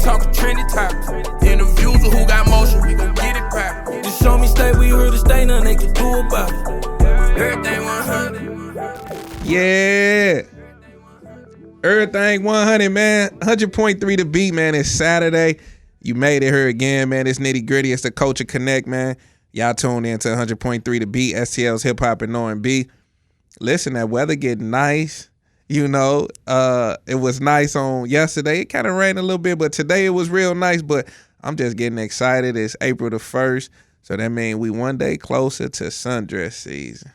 talking trendy topics. Interviews with who got motion, we gon' get it poppin'. Just show me stay, we here to stay, nothing they can do about it. Everything 100. Yeah. Everything 100, man. 100.3 The Beat, man. It's Saturday. You made it here again, man. It's Niddy Gritty. It's the Culture Connect, man. Y'all tuned in to 100.3 The Beat, STL's Hip Hop and R&B. Listen, that weather getting nice. You know, it was nice on yesterday. It kind of rained a little bit, but today it was real nice. But I'm just getting excited. It's April the 1st, so that means we one day closer to sundress season.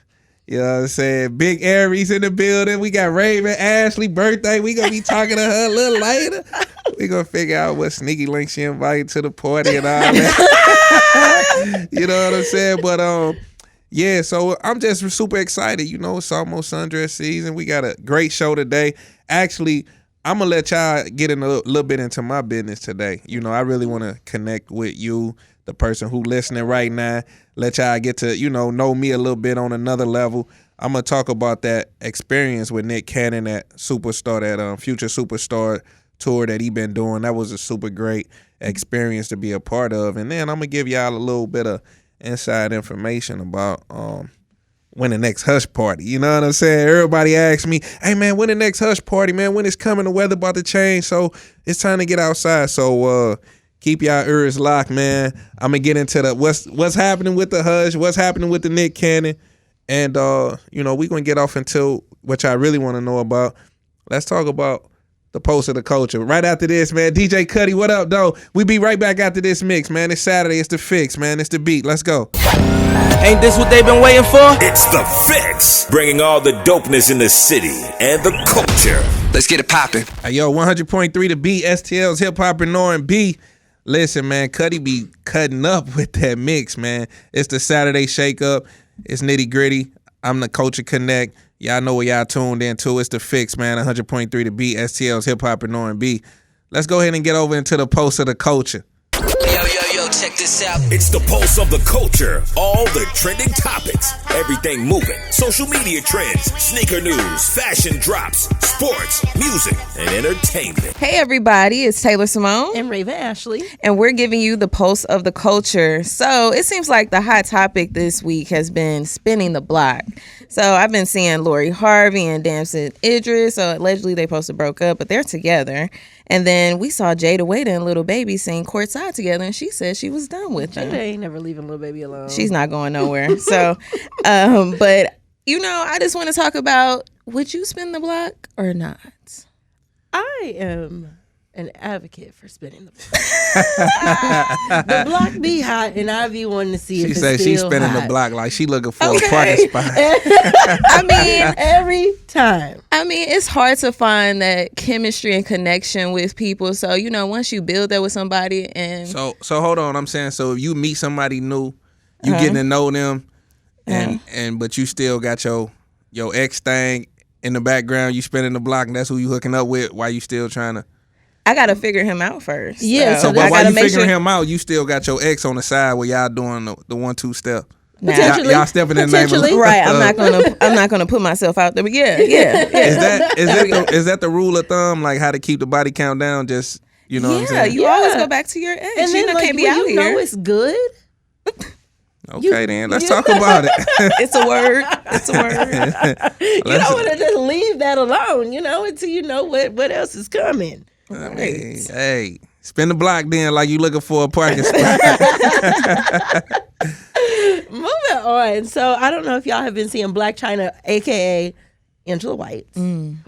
You know what I'm saying? Big Aries in the building. We got Raven Ashley birthday. We going to be talking to her a little later. We going to figure out what sneaky link she invited to the party and all that. You know what I'm saying? But, yeah, so I'm just super excited. You know, it's almost sundress season. We got a great show today. Actually, I'm going to let y'all get in a little bit into my business today. You know, I really want to connect with you, the person who listening right now. Let y'all get to, you know me a little bit on another level. I'm going to talk about that experience with Nick Cannon, that superstar, that Future Superstar tour that he been doing. That was a super great experience to be a part of. And then I'm going to give y'all a little bit of inside information about when the next Hush party. You know what I'm saying? Everybody asks me, hey, man, when the next Hush party, man? When it's coming? The weather about to change, so it's time to get outside. So keep y'all ears locked, man. I'm going to get into the what's happening with the Hush, what's happening with the Nick Cannon. And, you know, we're going to get off into what I really want to know about. Let's talk about the pulse of the culture. Right after this, man. DJ Cuddy, what up, though? We be right back after this mix, man. It's Saturday. It's The Fix, man. It's The Beat. Let's go. Ain't this what they been waiting for? It's The Fix, bringing all the dopeness in the city and the culture. Let's get it poppin'. Hey, yo, 100.3 The Beat, STL's Hip Hop and R&B. Listen, man, Cuddy be cutting up with that mix, man. It's the Saturday Shake Up. It's Nitty Gritty. I'm the Culture Connect. Y'all know what y'all tuned into. It's The Fix, man. 100.3 The Beat, STL's Hip Hop and R&B. Let's go ahead and get over into the pulse of the culture. Yo, check this out. It's the pulse of the culture. All the trending topics. Everything moving. Social media trends. Sneaker news. Fashion drops. Sports. Music. And entertainment. Hey, everybody. It's Taylor Simone. And Raven Ashley. And we're giving you the pulse of the culture. So it seems like the hot topic this week has been spinning the block. So I've been seeing Lori Harvey and Damson Idris. So allegedly they supposed to broke up, but they're together. And then we saw Jada Waiter and Lil Baby sing Courtside together, and she said she was done with them. Jada ain't never leaving Lil Baby alone. She's not going nowhere. So, but, you know, I just want to talk about, would you spin the block or not? I am an advocate for spinning the block. The block be hot, and I be wanting to see if it's still hot. She said she's spinning the block like she looking for a parking spot. I mean, every time. I mean, it's hard to find that chemistry and connection with people. So, you know, once you build that with somebody and... So hold on. I'm saying, so if you meet somebody new, you getting to know them, and but you still got your ex thing in the background, you spinning the block, and that's who you hooking up with while you still trying to... I got to figure him out first. Yeah. So but while you figuring him out, you still got your ex on the side where y'all doing the 1-2 step. Y'all stepping in the name of right. I'm not gonna put myself out there. But yeah. Is that the rule of thumb? Like how to keep the body count down? Just you know. What I'm saying? You always go back to your ex. And then can't be out you here. know it's good. Okay, then let's talk about it. It's a word. It's a word. You don't want to just leave that alone, you know, until you know what else is coming. I mean, hey, spin the block then like you looking for a parking spot. Moving on. So I don't know if y'all have been seeing Black China, a.k.a. Angela White.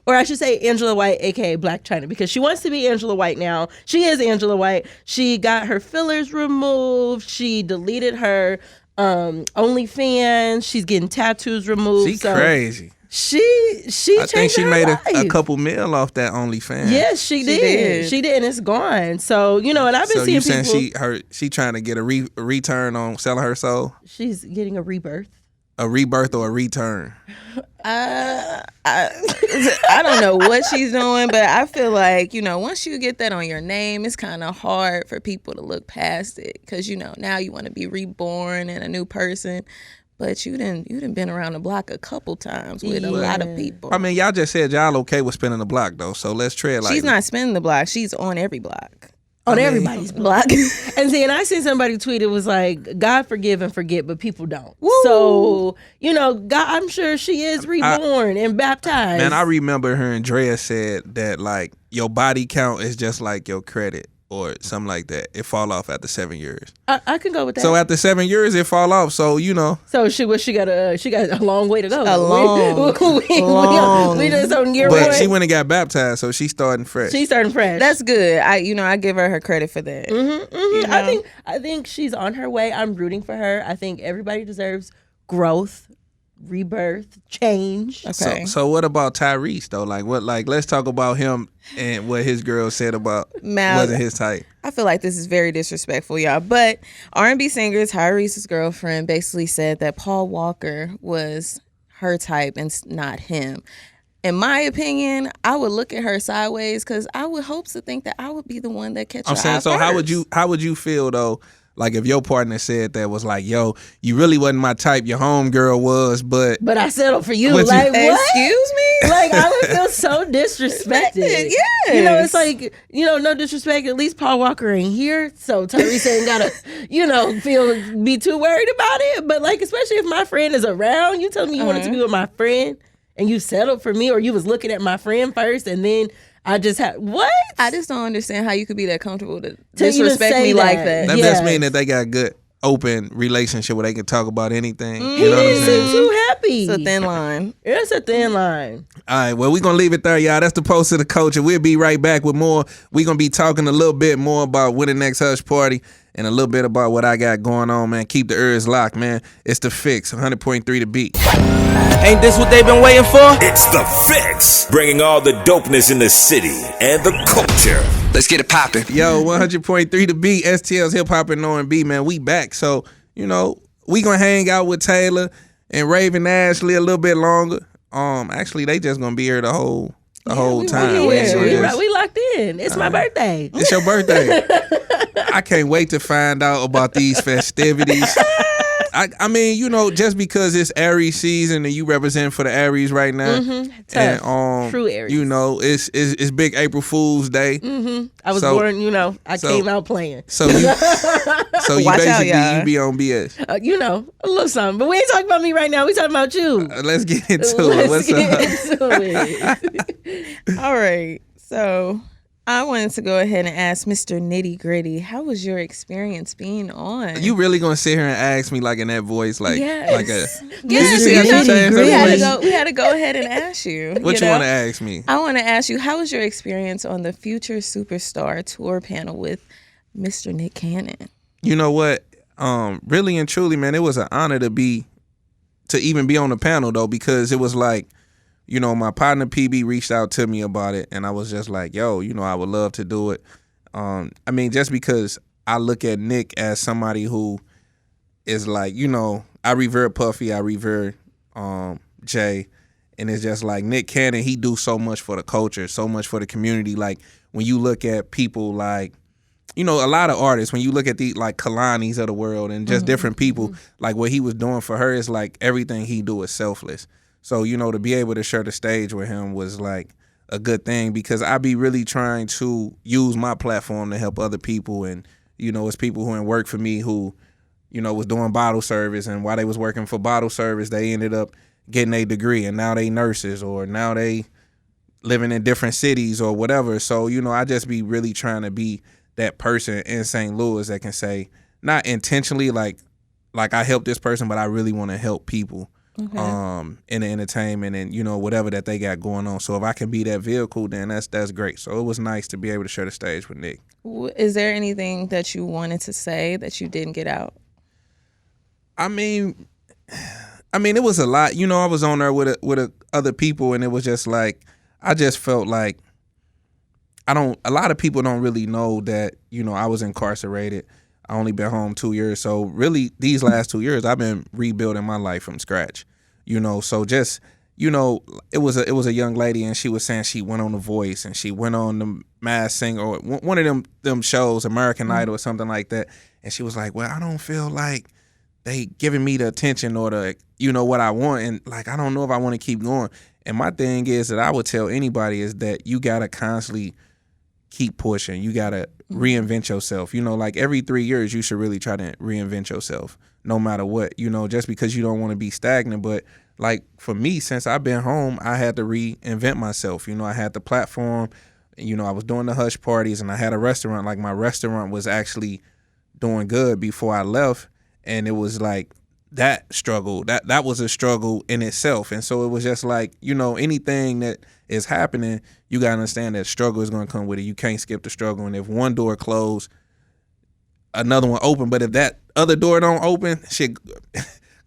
Or I should say Angela White, a.k.a. Black China, because she wants to be Angela White now. She is Angela White. She got her fillers removed. She deleted her OnlyFans. She's getting tattoos removed. She's crazy. She I think she made a couple mil off that OnlyFans. Yes, she did. She did, and it's gone. So, you know, and I've been seeing people. So you saying she trying to get a return on selling her soul? She's getting a rebirth. A rebirth or a return? I don't know what she's doing, but I feel like, you know, once you get that on your name, it's kind of hard for people to look past it because, you know, now you want to be reborn and a new person. But you done been around the block a couple times with a lot of people. I mean, y'all just said y'all okay with spinning the block, though, so let's tread like she's not spinning the block. She's on every block. on everybody's block. And then I seen somebody tweet, it was like, God forgive and forget, but people don't. Woo. So, God, I'm sure she is reborn and baptized. Man, I remember her and Drea said that, like, your body count is just like your credit or something like that. It fall off after 7 years. I can go with that. So after 7 years, it fall off. So, So she got a long way to go. Long. We just on year but one. she went and got baptized, so she's starting fresh. That's good. I give her credit for that. I think she's on her way. I'm rooting for her. I think everybody deserves growth, rebirth, change. Okay. So what about Tyrese though? Let's talk about him and what his girl said about wasn't his type. I feel like this is very disrespectful, y'all. But R&B singer Tyrese's girlfriend basically said that Paul Walker was her type and not him. In my opinion, I would look at her sideways because I would hope to think that I would be the one that catch her eye so first. how would you feel though? Like if your partner said that, was like, yo, you really wasn't my type, your homegirl was, but I settled for you. What Like, you- what? Excuse me? Like, I would feel so disrespected. Yes. It's like, no disrespect. At least Paul Walker ain't here, so Tyrese ain't gotta, be too worried about it. But like, especially if my friend is around, you tell me you wanted to be with my friend and you settled for me, or you was looking at my friend first and then I just had what? I just don't understand how you could be that comfortable to even disrespect say me that. like that. that Yes. must mean that they got a good open relationship where they can talk about anything. He You know what I'm didn't saying? seem too happy. It's a thin line. It's a thin line. All right, well, we're going to leave it there, y'all. That's the Post of the Culture. We'll be right back with more. We're going to be talking a little bit more about when the next Hush Party and a little bit about what I got going on, man. Keep the ears locked, man. It's The Fix, 100.3 The Beat. Ain't this what they been waiting for? It's The Fix, bringing all the dopeness in the city and the culture. Let's get it poppin'. Yo, 100.3 The Beat, STL's Hip Hop and R&B, man. We back. So, we going to hang out with Taylor and Raven Ashley a little bit longer. Actually, they just going to be here the whole time. We locked in. It's my birthday. It's your birthday. I can't wait to find out about these festivities. I mean, just because it's Aries season and you represent for the Aries right now. Tough. And, True Aries. it's Big April Fool's Day. I was born, I came out playing. So you Watch out, basically y'all. you be on BS. A little something. But we ain't talking about me right now. We talking about you. Let's get into it. What's up? Into it. All right. So I wanted to go ahead and ask Mr. Nitty Gritty, how was your experience being on? You really gonna sit here and ask me like in that voice, like Yes. like a? Yes, Did you see how she changed her voice? we had to go ahead and ask you. What you want to ask me? I want to ask you, how was your experience on the Future Superstar tour panel with Mr. Nick Cannon? You know what? Really and truly, man, it was an honor to even be on the panel though, because it was like, my partner PB reached out to me about it, and I was just like, yo, I would love to do it. I mean, just because I look at Nick as somebody who is like, I revere Puffy, I revere Jay, and it's just like Nick Cannon, he do so much for the culture, so much for the community. Like when you look at people like, a lot of artists, when you look at the like Kalanis of the world and just different people, like what he was doing for her is like everything he do is selfless. So, to be able to share the stage with him was like a good thing, because I be really trying to use my platform to help other people. And, it's people who work for me who, was doing bottle service, and while they was working for bottle service, they ended up getting a degree, and now they nurses, or now they living in different cities or whatever. So, I just be really trying to be that person in St. Louis that can say, not intentionally like I help this person, but I really want to help people. Okay. In the entertainment and whatever that they got going on. So if I can be that vehicle, then that's great. So it was nice to be able to share the stage with Nick. Is there anything that you wanted to say that you didn't get out? I mean, it was a lot. I was on there with other people, and it was just like, I just felt like a lot of people don't really know that I was incarcerated. I only been home 2 years. So really these last 2 years, I've been rebuilding my life from scratch, so just, it was a young lady, and she was saying she went on The Voice and she went on the Masked Singer or one of them shows, American Idol or something like that. And she was like, well, I don't feel like they giving me the attention or the, what I want. And like, I don't know if I want to keep going. And my thing is that I would tell anybody is that you got to constantly keep pushing. You gotta reinvent yourself. You know, like every 3 years, you should really try to reinvent yourself, no matter what. You know, just because you don't want to be stagnant. But like for me, since I've been home, I had to reinvent myself. You know, I had the platform. You know, I was doing the hush parties, and I had a restaurant. Like my restaurant was actually doing good before I left, and it was like that struggle. That was a struggle in itself. And so it was just like, you know, anything that is happening, you gotta understand that struggle is gonna come with it. You can't skip the struggle. And if one door closed, another one open. But if that other door don't open, shit,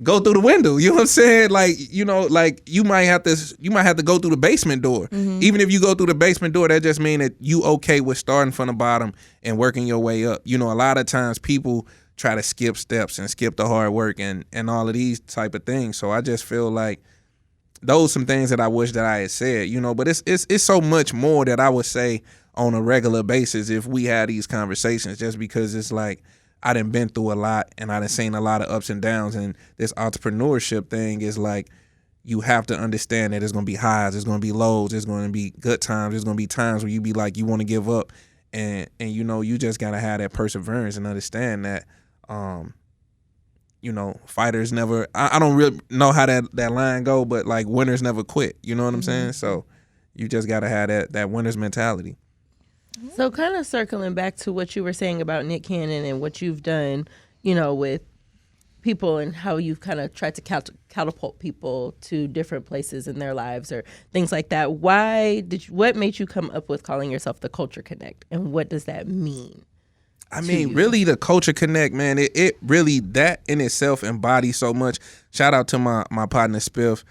go through the window. You know what I'm saying? Like, you know, like you might have to go through the basement door. Even if you go through the basement door, that just means that you okay with starting from the bottom and working your way up. You know, a lot of times people try to skip steps and skip the hard work and all of these type of things. So I just feel like those some things that I wish that I had said, you know, but it's so much more that I would say on a regular basis if we had these conversations, just because it's like I done been through a lot and I done seen a lot of ups and downs, and this entrepreneurship thing is like, you have to understand that there's going to be highs, there's going to be lows, there's going to be good times, there's going to be times where you be like, you want to give up, and you know, you just got to have that perseverance and understand that, you know, fighters never, I don't really know how that line go, but like winners never quit. You know what I'm saying? So you just got to have that winner's mentality. So kind of circling back to what you were saying about Nick Cannon and what you've done, you know, with people and how you've kind of tried to catapult people to different places in their lives or things like that. What made you come up with calling yourself the Culture Connect, and what does that mean? I mean, really, the Culture Connect, man, it really, that in itself embodies so much. Shout out to my partner, Spiff.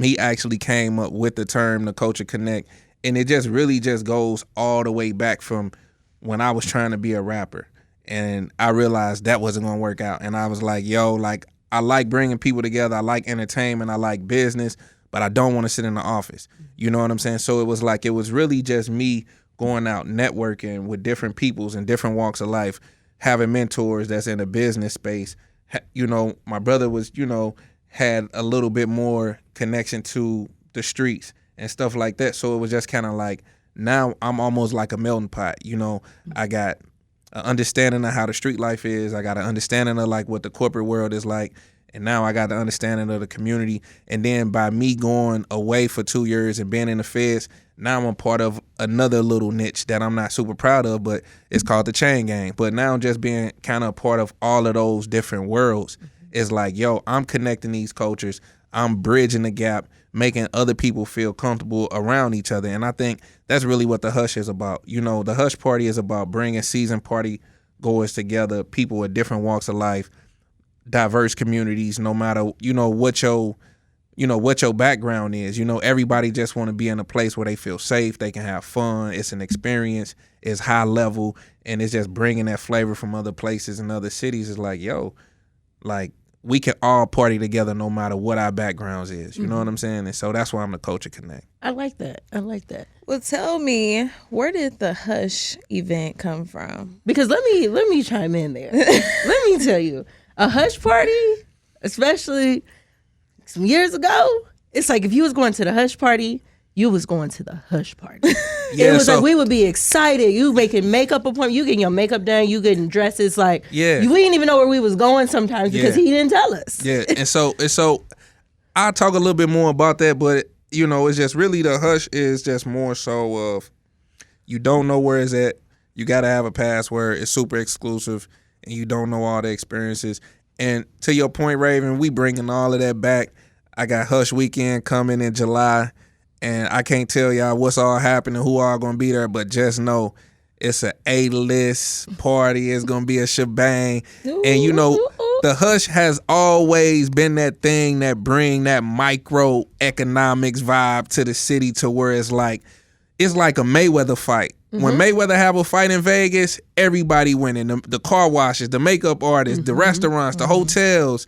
He actually came up with the term, the Culture Connect, and it just really just goes all the way back from when I was trying to be a rapper, and I realized that wasn't going to work out. And I was like, yo, like, I like bringing people together. I like entertainment. I like business, but I don't want to sit in the office. You know what I'm saying? So it was really just me going out networking with different peoples in different walks of life, having mentors that's in the business space. You know, my brother was, you know, had a little bit more connection to the streets and stuff like that. So it was just kind of like, now I'm almost like a melting pot. You know, I got an understanding of how the street life is. I got an understanding of like what the corporate world is like. And now I got the understanding of the community. And then by me going away for 2 years and being in the feds, now I'm a part of another little niche that I'm not super proud of, but it's called the Chain Gang. But now just being kind of a part of all of those different worlds is like, yo, I'm connecting these cultures. I'm bridging the gap, making other people feel comfortable around each other. And I think that's really what the Hush is about. You know, the Hush Party is about bringing season party goers together, people with different walks of life, diverse communities, no matter, you know, what your background is. You know, everybody just want to be in a place where they feel safe, they can have fun, it's an experience, it's high level, and it's just bringing that flavor from other places and other cities. It's like, yo, like, we can all party together no matter what our backgrounds is. You know what I'm saying? And so that's why I'm the Culture Connect. I like that. Well, tell me, where did the Hush event come from? Because let me chime in there. Let me tell you, a Hush party, especially some years ago, it's like if you was going to the Hush party, you was going to the Hush party. Yeah, it was like we would be excited. You making makeup appointment, you getting your makeup done, you getting dresses. Like, yeah, we didn't even know where we was going sometimes because he didn't tell us. Yeah, and so I'll talk a little bit more about that, but you know, it's just really the Hush is just more so of, you don't know where it's at. You got to have a password. It's super exclusive, and you don't know all the experiences. And to your point, Raven, we bringing all of that back. I got Hush Weekend coming in July, and I can't tell y'all what's all happening, who all gonna be there, but just know it's a A-list party. It's gonna be a shebang. And you know, the Hush has always been that thing that bring that microeconomics vibe to the city, to where it's like a Mayweather fight. When Mayweather have a fight in Vegas, everybody winning. The car washes, the makeup artists, the restaurants, the hotels,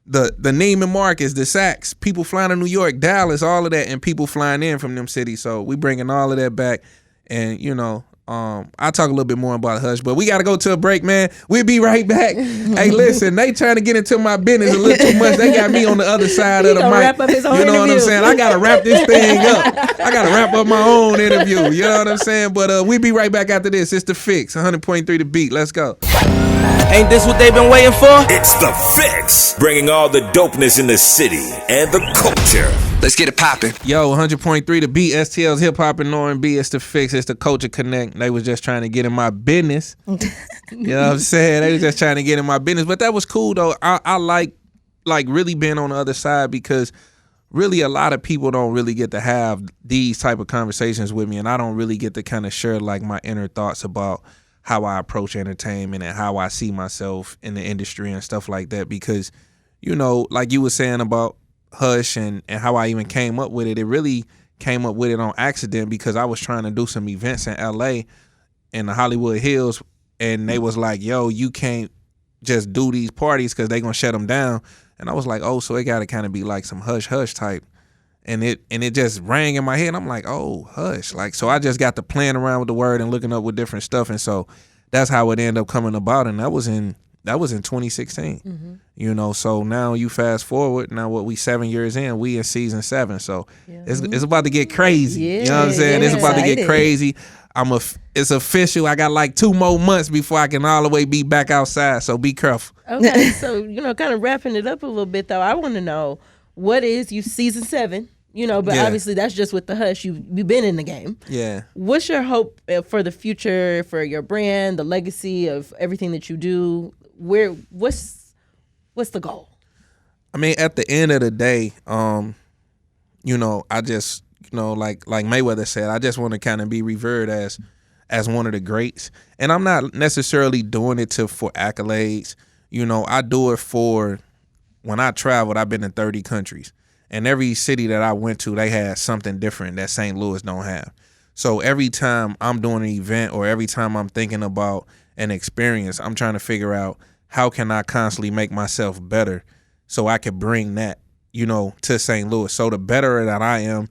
the Neiman Marcus, the Saks, people flying to New York, Dallas, all of that, and people flying in from them cities. So we bringing all of that back. And, you know, I'll talk a little bit more about Hush, but we got to go to a break, man. We'll be right back. Hey, listen, they trying to get into my business a little too much. They got me on the other side of the mic. Wrap up his own you know what I'm interview. saying? I got to wrap this thing up. I got to wrap up my own interview. You know what I'm saying? But we'll be right back after this. It's The Fix, 100.3 The Beat. Let's go. Ain't this what they've been waiting for? It's The Fix, bringing all the dopeness in the city and the culture. Let's get it poppin'. Yo, 100.3 The Beat, STL's Hip Hop and R&B. It's The Fix. It's the Culture Connect. They was just trying to get in my business. You know what I'm saying? They was just trying to get in my business. But that was cool, though. I like really being on the other side because really a lot of people don't really get to have these type of conversations with me, and I don't really get to kind of share like my inner thoughts about how I approach entertainment and how I see myself in the industry and stuff like that because, you know, like you were saying about Hush and how I even came up with it, it really came up with it on accident because I was trying to do some events in LA in the Hollywood Hills, and they was like, yo, you can't just do these parties because they gonna shut them down. And I was like, oh, so it gotta kind of be like some hush hush type. And it just rang in my head. I'm like, oh, Hush. Like, so I just got to playing around with the word and looking up with different stuff. And so that's how it ended up coming about. And that was in 2016. Mm-hmm. You know, so now you fast forward, now what we 7 years in, we in season 7. So it's about to get crazy. You know what I'm saying? It's about to get crazy. It's official. I got like 2 more months before I can all the way be back outside. So be careful. Okay, so, you know, kind of wrapping it up a little bit, though, I want to know, what is you season 7? You know, but obviously that's just with the Hush. You've been in the game. Yeah. What's your hope for the future, for your brand, the legacy of everything that you do? What's the goal? I mean, at the end of the day, you know, I just, you know, like Mayweather said, I just want to kind of be revered as one of the greats. And I'm not necessarily doing it for accolades. You know, I do it for, when I traveled, I've been in 30 countries. And every city that I went to, they had something different that St. Louis don't have. So every time I'm doing an event or every time I'm thinking about an experience, I'm trying to figure out how can I constantly make myself better so I could bring that, you know, to St. Louis. So the better that I am,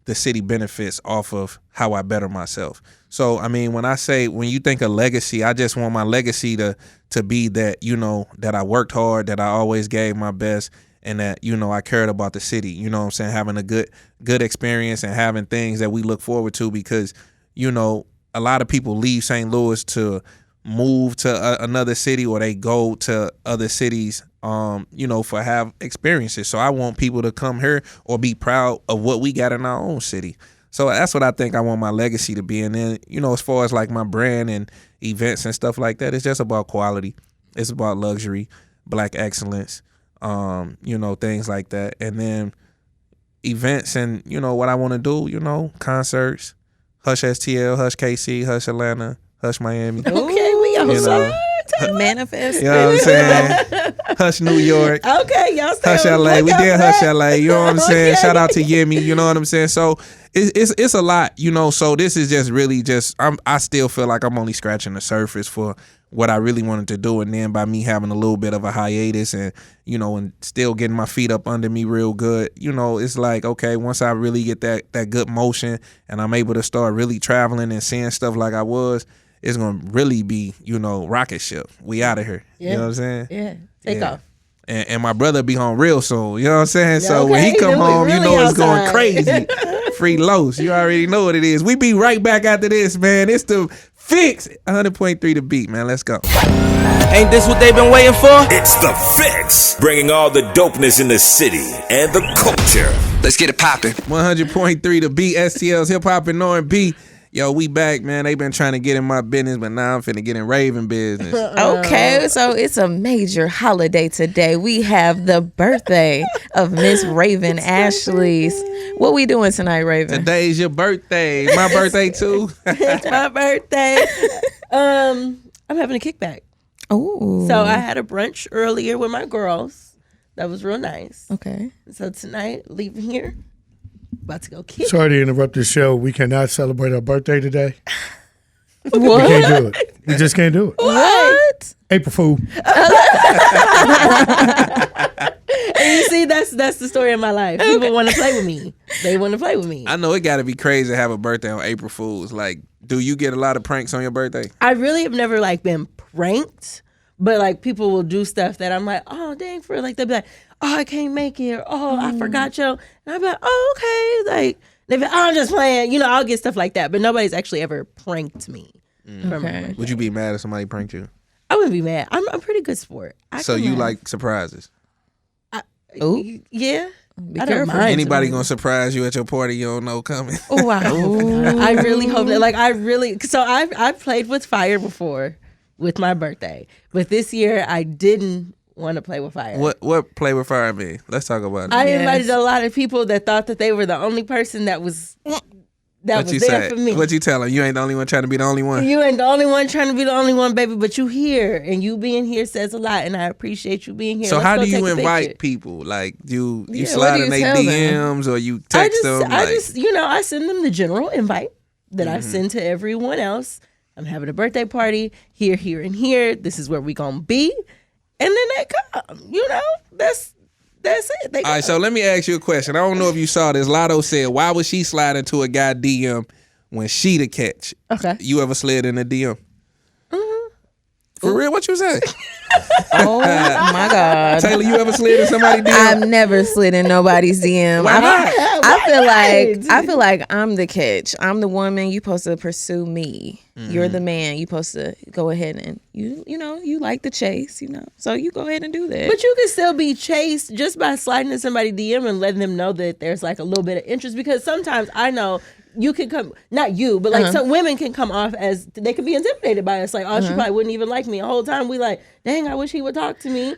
the city benefits off of how I better myself. So, I mean, when you think of legacy, I just want my legacy to be that, you know, that I worked hard, that I always gave my best, and that, you know, I cared about the city, you know what I'm saying, having a good experience and having things that we look forward to because, you know, a lot of people leave St. Louis to move to another city or they go to other cities, you know, for have experiences. So I want people to come here or be proud of what we got in our own city. So that's what I think I want my legacy to be. And then, you know, as far as like my brand and events and stuff like that, it's just about quality. It's about luxury, Black excellence, you know, things like that. And then events and, you know, what I want to do, you know, concerts, Hush STL, Hush KC, Hush Atlanta, Hush Miami. Okay, we outside. Manifest. You know what I'm saying? Hush New York. Okay, y'all stay Hush on the LA. We lookout did for Hush that. LA. You know what I'm saying? Okay. Shout out to Yemi. You know what I'm saying? So it's a lot, you know. So this is just really I still feel like I'm only scratching the surface for what I really wanted to do. And then by me having a little bit of a hiatus and, you know, and still getting my feet up under me real good, you know, it's like, okay, once I really get that good motion and I'm able to start really traveling and seeing stuff like I was, it's going to really be, you know, rocket ship. We out of here. Yeah. You know what I'm saying? Yeah, take off. And my brother be home real soon. You know what I'm saying? So Okay, when he come then we home, you really know it's going outside. crazy. Free Los. You already know what it is. We be right back after this, man. It's The Fix. 100.3 The Beat, man. Let's go. Ain't this what they've been waiting for? It's The Fix, bringing all the dopeness in the city and the culture. Let's get it poppin'. 100.3 The Beat, STL's Hip Hop and R&B. Yo, we back, man. They been trying to get in my business, but now I'm finna get in Raven business. Okay, so it's a major holiday today. We have the birthday of Miss Raven Ashley's. What we doing tonight, Raven? Today's your birthday. My birthday too. It's my birthday. I'm having a kickback. Oh, So I had a brunch earlier with my girls. That was real nice. okay. So tonight, leaving here, about to go kick. Sorry to interrupt the show. We cannot celebrate our birthday today. What? We can't do it. We just can't do it. What? April Fool. And you see, that's the story of my life. People want to play with me. They want to play with me. I know it got to be crazy to have a birthday on April Fool's. Like, do you get a lot of pranks on your birthday? I really have never like been pranked, but like people will do stuff that I'm like, oh dang, for like they'll be like, oh I can't make it, or oh I forgot you, and I'll be like, oh okay, like they be like, oh I'm just playing, I'll get stuff like that, but nobody's actually ever pranked me. Okay. Would you be mad if somebody pranked you? I wouldn't be mad. I'm a pretty good sport. So you like surprises? Ooh. Yeah. Be I don't careful. mind. Anybody gonna surprise you at your party you don't know coming? Oh wow. I really hope that. Like so I've played with fire before with my birthday, but this year I didn't want to play with fire. What play with fire mean? Let's talk about it. I invited a lot of people that thought that they were the only person that was there for me. What you tell them? You ain't the only one trying to be the only one. You ain't the only one trying to be the only one, baby, but you here, and you being here says a lot, and I appreciate you being here. So Let's how go do you take a invite picture. people? Like you Yeah, slide what do in you their tell DMs or you text them? I Like, just, I send them the general invite that I send to everyone else. I'm having a birthday party here, here, and here. This is where we gonna be, and then they come. That's it. They all right, so let me ask you a question. I don't know if you saw this. Lotto said, why would she slide into a guy DM when she the catch? Okay. You ever slid in a DM? For real? What you say? Oh my God. Taylor, you ever slid in somebody's DM? I've never slid in nobody's DM. I feel like I'm the catch. I'm the woman. You supposed to pursue me. You're the man. You supposed to go ahead and you like the chase. So you go ahead and do that. But you can still be chased just by sliding in somebody's DM and letting them know that there's like a little bit of interest, because sometimes I know you can come, not you, but like some women can come off as they could be intimidated by us. Like, oh, she probably wouldn't even like me. The whole time we like, dang, I wish he would talk to me.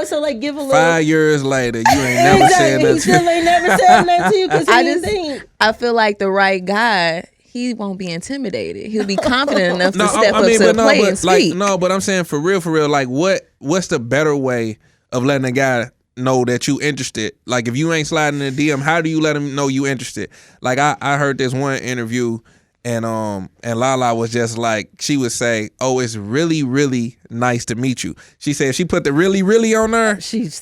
So like give a little. 5 years later, you ain't never said Exactly. nothing. He still ain't never said nothing to you because he didn't think. I feel like the right guy, he won't be intimidated. He'll be confident enough to step up to the plate and speak. But I'm saying for real, like what's the better way of letting a guy know that you interested? Like if you ain't sliding in the DM, how do you let him know you interested? Like I heard this one interview and Lala was just like, she would say, oh, it's really, really nice to meet you. She said if she put the really, really on there,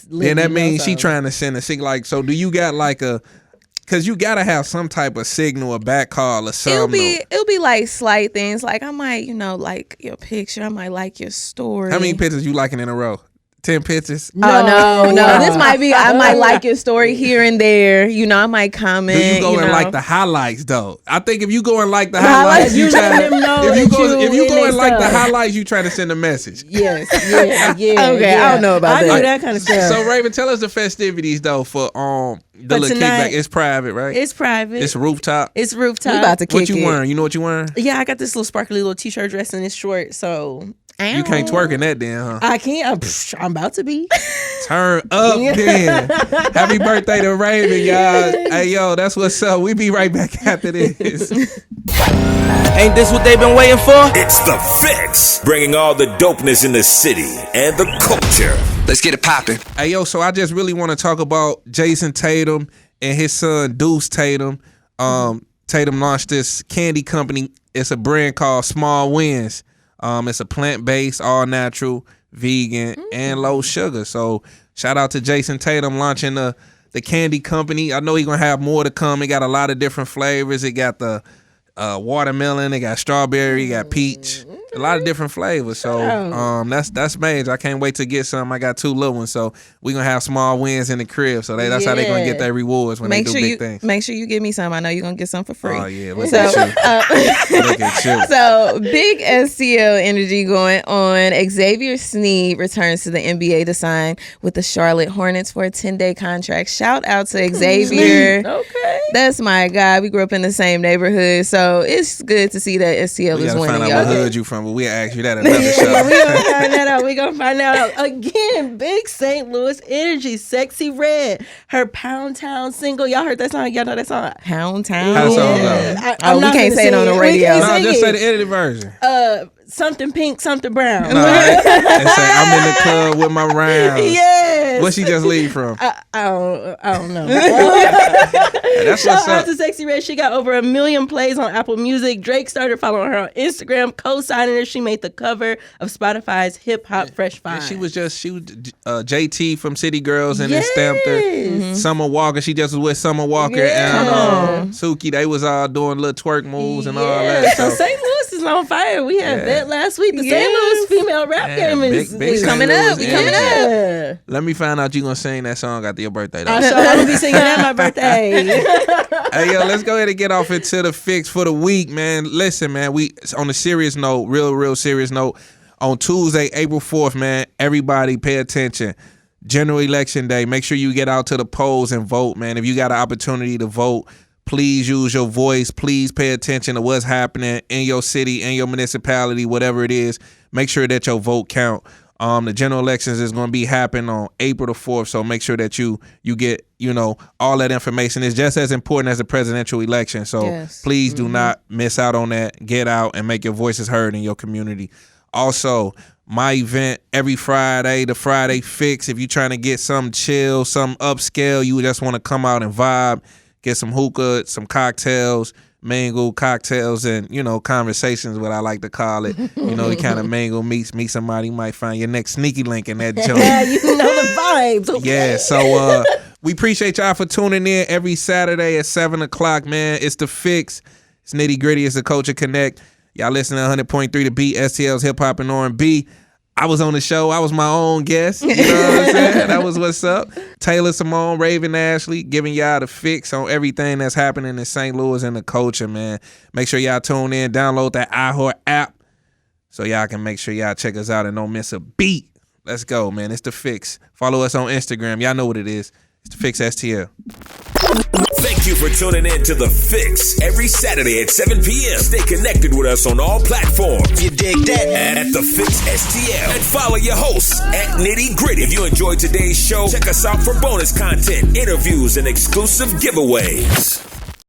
then that means she trying to send a signal. Like, so do you got like because you gotta have some type of signal, a back call or something. It'll be like slight things. Like I might, like your picture. I might like your story. How many pictures you liking in a row? 10 pictures? No. This might be, I might like your story here and there. I might comment. Do you go and like the highlights though? I think if you go and like the highlights, you try to if you go and like the highlights, you try to send a message. Yes, yeah. Okay, I don't know about that. I do that kind of stuff. So Raven, tell us the festivities though for the little tonight, kickback. It's private, right? It's private. It's rooftop. It's rooftop. We about to kick What you it. wearing? You know what you wearing? Yeah, I got this little sparkly little t-shirt dress and it's short, so You can't twerk in that then, huh? I can't. I'm about to be. Turn up then. Happy birthday to Raven, y'all. Hey, yo, that's what's up. We be right back after this. Ain't this what they've been waiting for? It's The Fix, bringing all the dopeness in the city and the culture. Let's get it popping. Hey, yo, so I just really want to talk about Jason Tatum and his son, Deuce Tatum. Tatum launched this candy company. It's a brand called Small Wins. It's a plant-based, all-natural, vegan, and low sugar. So shout out to Jason Tatum launching the candy company. I know he's going to have more to come. It got a lot of different flavors. It got the watermelon. It got strawberry. It got peach. A lot of different flavors. So that's major. I can't wait to get some. I got 2 little ones. So we're going to have Small Wins in the crib. So that's how they're going to get their rewards when they do big things. Make sure you give me some. I know you're going to get some for free. Oh, yeah. Look at you. Look at you. So, big STL energy going on. Xavier Sneed returns to the NBA to sign with the Charlotte Hornets for a 10-day contract. Shout out to Xavier. Okay. That's my guy. We grew up in the same neighborhood. So, it's good to see that STL We is got to winning. find out what hood you from, but we'll ask you that another Yeah, show. we gonna find that out. We gonna find out again. Big St. Louis energy, Sexy Red, her Pound Town single. Y'all heard that song? Y'all know that song? Pound Town. How the song go? We can't say it on the radio. No, just say the edited version. Something pink, something brown. No, and say I'm in the club with my rounds. Yes. What she just leave from? I don't know. That's Shout what's out up. to Sexy Red. She got over 1 million plays on Apple Music. Drake started following her on Instagram, co-signing her. She made the cover of Spotify's Hip Hop Fresh Five. And she was JT from City Girls and then stamped her. Yes. Summer Walker, she just was with Summer Walker and Suki. They was all doing little twerk moves and all that. So St. Louis is on fire. We had that last week. The St. Louis female rap game is big coming St. up. Louis, We coming up. Yeah. Let me find out you gonna sing that song after your birthday. Though. I'm gonna be singing at my birthday. Hey, yo, let's go ahead and get off into the fix for the week, man. Listen, man, we on a serious note, real serious note. On Tuesday, April 4th, man, everybody pay attention. General Election Day. Make sure you get out to the polls and vote, man. If you got an opportunity to vote, please use your voice. Please pay attention to what's happening in your city, in your municipality, whatever it is. Make sure that your vote count. The general elections is going to be happening on April the 4th, so make sure that you get, all that information. Is just as important as the presidential election, so please do not miss out on that. Get out and make your voices heard in your community. Also, my event every Friday, the Friday Fix. If you're trying to get some chill, some upscale, you just want to come out and vibe, get some hookah, some cocktails, mingle cocktails, and conversations, what I like to call it. You kind of mingle, meet somebody, you might find your next sneaky link in that joint. Yeah, you know the vibes. Okay. Yeah, so we appreciate y'all for tuning in every Saturday at 7:00, man. It's The Fix. It's Nitty Gritty. It's the Culture Connect. Y'all listen to 100.3 The Beat, STL's Hip Hop and R&B. I was on the show. I was my own guest. You know what I'm saying? That was what's up. Taylor Simone, Raven Ashley, giving y'all the fix on everything that's happening in St. Louis and the culture, man. Make sure y'all tune in. Download that iHeart app so y'all can make sure y'all check us out and don't miss a beat. Let's go, man. It's The Fix. Follow us on Instagram. Y'all know what it is. It's TheFixSTL. Thank you for tuning in to The Fix every Saturday at 7 p.m. Stay connected with us on all platforms. You dig that? At TheFixSTL. And follow your hosts at Nitty Gritty. If you enjoyed today's show, check us out for bonus content, interviews, and exclusive giveaways.